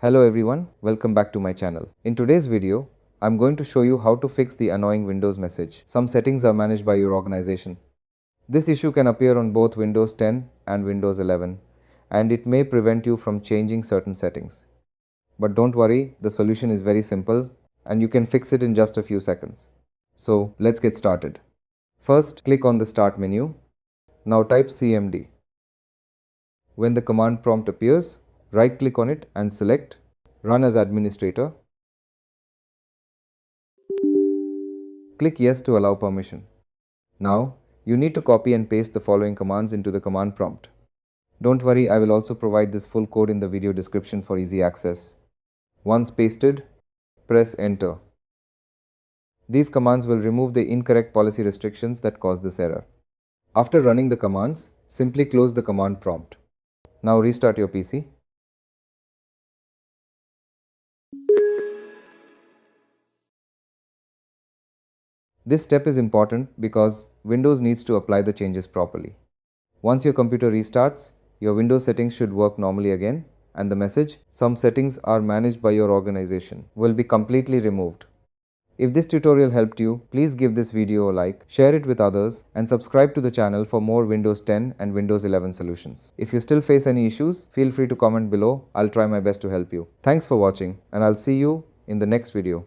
Hello everyone, welcome back to my channel. In today's video, I'm going to show you how to fix the annoying Windows message. Some settings are managed by your organization. This issue can appear on both Windows 10 and Windows 11, and it may prevent you from changing certain settings. But don't worry, the solution is very simple and you can fix it in just a few seconds. So let's get started. First, click on the Start menu. Now type CMD. When the command prompt appears, right-click on it and select Run as Administrator. Click Yes to allow permission. Now, you need to copy and paste the following commands into the command prompt. Don't worry, I will also provide this full code in the video description for easy access. Once pasted, press Enter. These commands will remove the incorrect policy restrictions that cause this error. After running the commands, simply close the command prompt. Now restart your PC. This step is important because Windows needs to apply the changes properly. Once your computer restarts, your Windows settings should work normally again, and the message, "Some settings are managed by your organization," will be completely removed. If this tutorial helped you, please give this video a like, share it with others, and subscribe to the channel for more Windows 10 and Windows 11 solutions. If you still face any issues, feel free to comment below. I'll try my best to help you. Thanks for watching, and I'll see you in the next video.